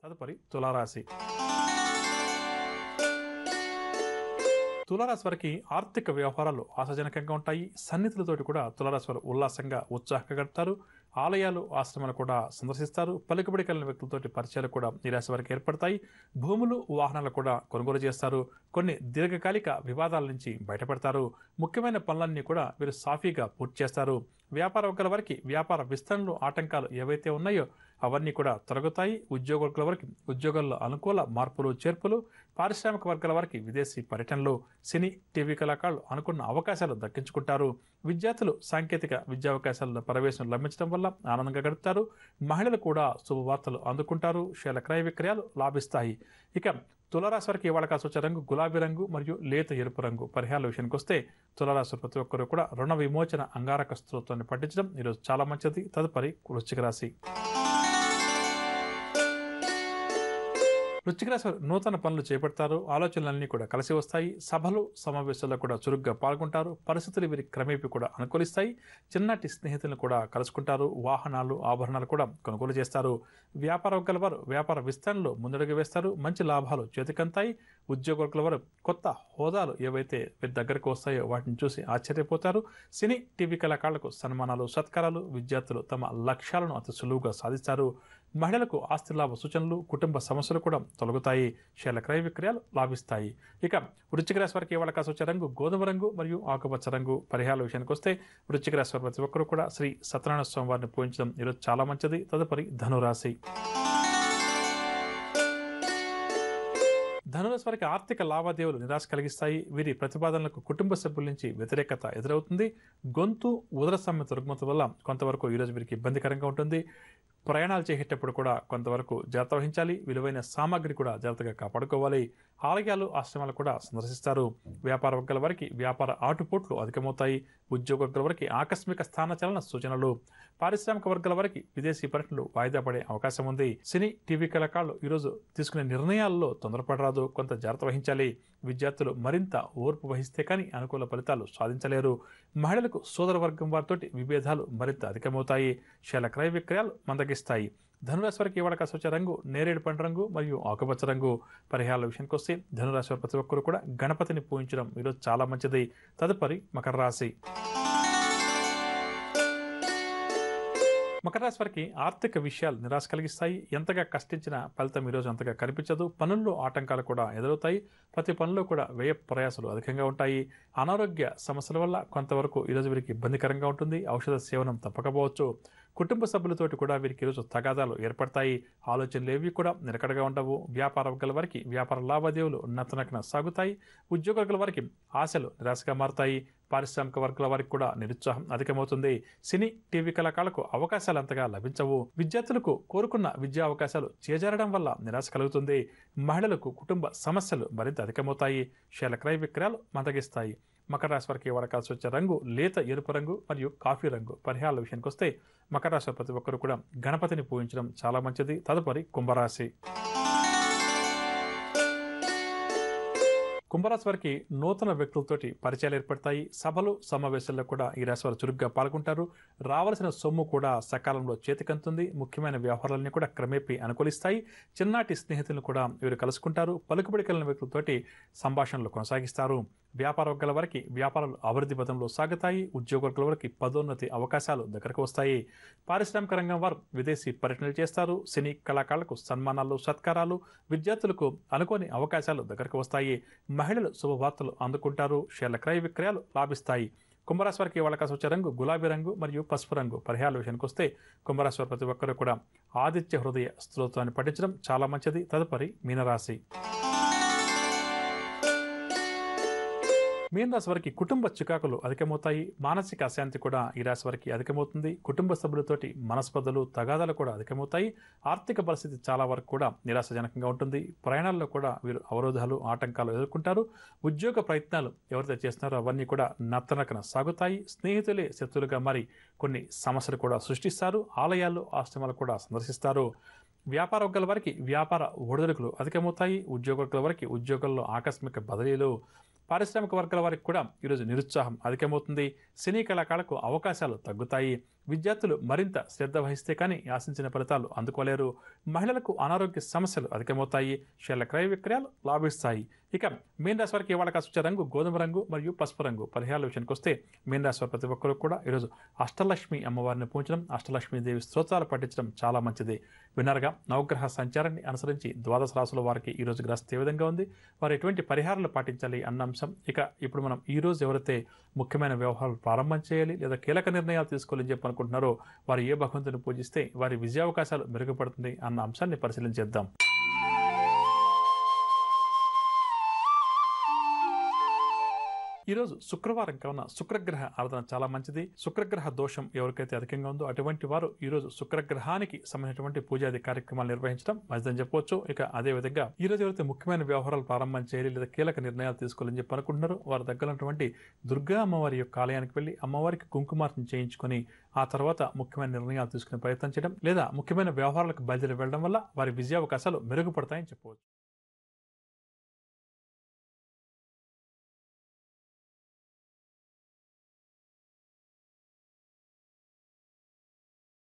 తదుపరి తులారాశి. తులారాశి వారికి ఆర్థిక వ్యవహారాలు ఆశాజనకంగా ఉంటాయి. సన్నిహితులతోటి కూడా తులారాశి వారు ఉల్లాసంగా ఉత్సాహంగా గడుపుతారు. ఆలయాలు ఆశ్రమాలు కూడా సందర్శిస్తారు. పలుకుబడి కలిగిన వ్యక్తులతోటి పరిచయాలు కూడా ఈ రాశి వారికి ఏర్పడతాయి. భూములు వాహనాలు కూడా కొనుగోలు చేస్తారు. కొన్ని దీర్ఘకాలిక వివాదాల నుంచి బయటపడతారు. ముఖ్యమైన పనులన్నీ కూడా వీరు సాఫీగా పూర్తి చేస్తారు. వ్యాపార వర్గాల వారికి వ్యాపార విస్తరణలో ఆటంకాలు ఏవైతే ఉన్నాయో అవన్నీ కూడా తొలగుతాయి. ఉద్యోగ వర్గాల వారికి ఉద్యోగాల్లో అనుకూల మార్పులు చేర్పులు. పారిశ్రామిక వర్గాల వారికి విదేశీ పర్యటనలు. సినీ టీవీ కళాకారులు అనుకున్న అవకాశాలు దక్కించుకుంటారు. విద్యార్థులు సాంకేతిక విద్యా అవకాశాలను ప్రవేశం లభించడం వల్ల ఆనందంగా గడుపుతారు. మహిళలు కూడా శుభవార్తలు అందుకుంటారు. షేర్ల క్రయ విక్రయాలు లాభిస్తాయి. ఇక తులారాశి వారికి ఇవాళ కాసు వచ్చే రంగు గులాబీ రంగు మరియు లేత ఎరుపు రంగు. పరిహారాల విషయానికి వస్తే తులారాశి ప్రతి ఒక్కరూ కూడా రుణ విమోచన అంగారక స్తోత్రాన్ని పఠించడం ఈరోజు చాలా మంచిది. తదుపరి వృశ్చిక రాశి. వృశ్చిక రాశి వారు నూతన పనులు చేపడతారు. ఆలోచనలన్నీ కూడా కలిసి వస్తాయి. సభలు సమావేశాల్లో కూడా చురుగ్గా పాల్గొంటారు. పరిస్థితులు వీరికి క్రమేపీ కూడా అనుకూలిస్తాయి. చిన్నటి స్నేహితులను కూడా కలుసుకుంటారు. వాహనాలు ఆభరణాలు కూడా కొనుగోలు చేస్తారు. వ్యాపార వర్గాల వారు వ్యాపార విస్తరణలో ముందడుగు వేస్తారు. మంచి లాభాలు చేతికంతాయి. ఉద్యోగ వర్గాల వారు కొత్త హోదాలు ఏవైతే వీరి దగ్గరకు వస్తాయో వాటిని చూసి ఆశ్చర్యపోతారు. సినీ టీవీ కళాకారులకు సన్మానాలు సత్కారాలు. విద్యార్థులు తమ లక్ష్యాలను అతి సులువుగా సాధిస్తారు. మహిళలకు ఆస్తి లాభ సూచనలు. కుటుంబ సమస్యలు కూడా తొలగుతాయి. షేర్ల క్రయ విక్రయాలు లాభిస్తాయి. ఇక వృశ్చిక రాశి వారికి ఇవాళ కాసు వచ్చే రంగు గోధుమ రంగు మరియు ఆకుపచ్చ రంగు. పరిహారాల విషయానికి వస్తే వృశ్చిక రాశి వారి ప్రతి ఒక్కరూ కూడా శ్రీ సత్యనారాయణ స్వామి వారిని పూజించడం ఈరోజు చాలా మంచిది. తదుపరి ధనురాశి. ధనురాశి వారికి ఆర్థిక లావాదేవీలు నిరాశ కలిగిస్తాయి. వీరి ప్రతిపాదనలకు కుటుంబ సభ్యుల నుంచి వ్యతిరేకత ఎదురవుతుంది. గొంతు ఉదర సంబంధిత రుగ్మత వల్ల కొంతవరకు ఈరోజు వీరికి ఇబ్బందికరంగా ఉంటుంది. ప్రయాణాలు చేసేటప్పుడు కూడా కొంతవరకు జాగ్రత్త వహించాలి. విలువైన సామాగ్రి కూడా జాగ్రత్తగా కాపాడుకోవాలి. ఆలయాలు ఆశ్రమాలు కూడా సందర్శిస్తారు. వ్యాపార వర్గాల వారికి వ్యాపార ఆటుపోట్లు అధికమవుతాయి. ఉద్యోగ వర్గాల వారికి ఆకస్మిక స్థానచలన సూచనలు. పారిశ్రామిక వర్గాల వారికి విదేశీ పర్యటనలు వాయిదా పడే అవకాశం ఉంది. సినీ టీవీ కళాకారులు ఈరోజు తీసుకునే నిర్ణయాల్లో తొందరపడరాదు. కొంత జాగ్రత్త వహించాలి. విద్యార్థులు మరింత ఓర్పు వహిస్తే కానీ అనుకూల ఫలితాలు సాధించలేరు. మహిళలకు సోదర వర్గం వారితోటి విభేదాలు మరింత అధికమవుతాయి. షేర్ల క్రయ విక్రయాలు మందగిస్తాయి. ధనురాశి వారికి ఇవాళ కాసు వచ్చే రంగు నేరేడు పండు రంగు మరియు ఆకుపచ్చ రంగు. పరిహారాల విషయానికి వస్తే ధనురాశి వారి ప్రతి ఒక్కరు కూడా గణపతిని పూజించడం ఈరోజు చాలా మంచిది. తదుపరి మకర రాశి. మకర రాశి వారికి ఆర్థిక విషయాలు నిరాశ కలిగిస్తాయి. ఎంతగా కష్టించిన ఫలితం ఈరోజు అంతగా కనిపించదు. పనుల్లో ఆటంకాలు కూడా ఎదురవుతాయి. ప్రతి పనిలో కూడా వ్యయ ప్రయాసాలు అధికంగా ఉంటాయి. అనారోగ్య సమస్యల వల్ల కొంతవరకు ఈరోజు వీరికి ఇబ్బందికరంగా ఉంటుంది. ఔషధ సేవనం తప్పకపోవచ్చు. కుటుంబ సభ్యులతోటి కూడా వీరికి ఈరోజు తగాదాలు ఏర్పడతాయి. ఆలోచనలు ఏవి కూడా నిలకడగా ఉండవు. వ్యాపార వర్గాల వారికి వ్యాపార లావాదేవీలు నత్తనకన సాగుతాయి. ఉద్యోగ వర్గాల వారికి ఆశలు నిరాశగా మారుతాయి. పారిశ్రామిక వర్గాల వారికి కూడా నిరుత్సాహం అధికమవుతుంది. సినీ టీవీ కళాకారులకు అవకాశాలు అంతగా లభించవు. విద్యార్థులకు కోరుకున్న విద్యా అవకాశాలు చేజారడం వల్ల నిరాశ కలుగుతుంది. మహిళలకు కుటుంబ సమస్యలు మరింత అధికమవుతాయి. షేర్ల క్రయ విక్రయాలు మందగిస్తాయి. మకర రాశి వారికి ఇవాళ కాసు వచ్చే రంగు లేత ఎరుపు రంగు మరియు కాఫీ రంగు. పరిహారాల విషయానికి వస్తే మకర రాశి ప్రతి ఒక్కరు కూడా గణపతిని పూజించడం చాలా మంచిది. తదుపరి కుంభరాశి. కుంభరాశి వారికి నూతన వ్యక్తులతోటి పరిచయాలు ఏర్పడతాయి. సభలు సమావేశాల్లో కూడా ఈ రాశి వారు చురుగ్గా పాల్గొంటారు. రావాల్సిన సొమ్ము కూడా సకాలంలో చేతికంతుంది. ముఖ్యమైన వ్యవహారాలన్నీ కూడా క్రమేపీ అనుకూలిస్తాయి. చిన్నాటి స్నేహితులను కూడా వీరు కలుసుకుంటారు. పలుకుబడి కలిగిన వ్యక్తులతోటి సంభాషణలు కొనసాగిస్తారు. వ్యాపార వర్గాల వారికి వ్యాపారాలు అభివృద్ధి పథంలో సాగుతాయి. ఉద్యోగ వర్గాల వారికి పదోన్నతి అవకాశాలు దగ్గరకు వస్తాయి. పారిశ్రామిక రంగం వారు విదేశీ పర్యటనలు చేస్తారు. సినీ కళాకారులకు సన్మానాలు సత్కారాలు. విద్యార్థులకు అనుకోని అవకాశాలు దగ్గరకు వస్తాయి. మహిళలు శుభవార్తలు అందుకుంటారు. షేర్ల క్రయ విక్రయాలు లాభిస్తాయి. కుంభరాశి వారికి ఇవాళ కాసు వచ్చే రంగు గులాబీ రంగు మరియు పసుపు రంగు. పరిహారాల విషయానికి వస్తే కుంభరాశి వారి ప్రతి ఒక్కరు కూడా ఆదిత్య హృదయ స్తోత్రాన్ని పఠించడం చాలా మంచిది. తదుపరి మీనరాశి. మీన రాశి వారికి కుటుంబ చికాకులు అధికమవుతాయి. మానసిక అశాంతి కూడా ఈ రాశి వారికి అధికమవుతుంది. కుటుంబ సభ్యులతోటి మనస్పర్ధలు తగాదాలు కూడా అధికమవుతాయి. ఆర్థిక పరిస్థితి చాలా వరకు కూడా నిరాశజనకంగా ఉంటుంది. ప్రయాణాల్లో కూడా వీరు అవరోధాలు ఆటంకాలు ఎదుర్కొంటారు. ఉద్యోగ ప్రయత్నాలు ఎవరైతే చేస్తున్నారో అవన్నీ కూడా నత్తనకన సాగుతాయి. స్నేహితులే శత్రులుగా మారి కొన్ని సమస్యలు కూడా సృష్టిస్తారు. ఆలయాలు ఆశ్రమాలు కూడా సందర్శిస్తారు. వ్యాపార వర్గాల వారికి వ్యాపార ఒడిదుడుకులు అధికమవుతాయి. ఉద్యోగ వర్గాల వారికి ఉద్యోగాల్లో ఆకస్మిక బదిలీలు. పారిశ్రామిక వర్గాల వారికి కూడా ఈరోజు నిరుత్సాహం అధికమవుతుంది. సినీ కళాకారులకు అవకాశాలు తగ్గుతాయి. విద్యార్థులు మరింత శ్రద్ధ వహిస్తే కానీ ఆశించిన ఫలితాలు అందుకోలేరు. మహిళలకు అనారోగ్య సమస్యలు అధికమవుతాయి. షేర్ల క్రయ విక్రయాలు లాభిస్తాయి. ఇక మీన రాశి వారికి ఇవాళ కాస్త రంగు గోధుమ రంగు మరియు పసుపు రంగు. పరిహారాల విషయానికి వస్తే మీన రాశి వారి ప్రతి ఒక్కరు కూడా ఈరోజు అష్టలక్ష్మి అమ్మవారిని పూజించడం, అష్టలక్ష్మి దేవి స్తోత్రాలు పఠించడం చాలా మంచిది. విన్నర్గా నవగ్రహ సంచారాన్ని అనుసరించి ద్వాదశ రాశుల వారికి ఈరోజు గ్రస్తు ఏ విధంగా ఉంది, వారు ఎటువంటి పరిహారాలు పాటించాలి అన్న అంశం. ఇక ఇప్పుడు మనం ఈ రోజు ఎవరైతే ముఖ్యమైన వ్యవహారాలు ప్రారంభం చేయాలి లేదా కీలక నిర్ణయాలు తీసుకోవాలని చెప్పి అనుకుంటున్నారో వారు ఏ భగవంతుని పూజిస్తే వారి విజయావకాశాలు మెరుగుపడుతుంది అన్న అంశాన్ని పరిశీలించేద్దాం. ఈరోజు శుక్రవారం కావున శుక్రగ్రహ ఆరాధన చాలా మంచిది. శుక్రగ్రహ దోషం ఎవరికైతే అధికంగా ఉందో అటువంటి వారు ఈరోజు శుక్రగ్రహానికి సంబంధించినటువంటి పూజాది కార్యక్రమాలు నిర్వహించడం మంచిదని చెప్పవచ్చు. ఇక అదేవిధంగా ఈరోజు ఎవరైతే ముఖ్యమైన వ్యవహారాలు ప్రారంభం చేయాలి లేదా కీలక నిర్ణయాలు తీసుకోవాలని చెప్పి అనుకుంటున్నారో వారి దగ్గరటువంటి దుర్గా అమ్మవారి యొక్క ఆలయానికి వెళ్ళి అమ్మవారికి కుంకుమార్చన చేయించుకొని ఆ తర్వాత ముఖ్యమైన నిర్ణయాలు తీసుకునే ప్రయత్నం చేయడం లేదా ముఖ్యమైన వ్యవహారాలకు బయలుదేరి వెళ్ళడం వల్ల వారి విజయావకాశాలు మెరుగుపడతాయని చెప్పవచ్చు.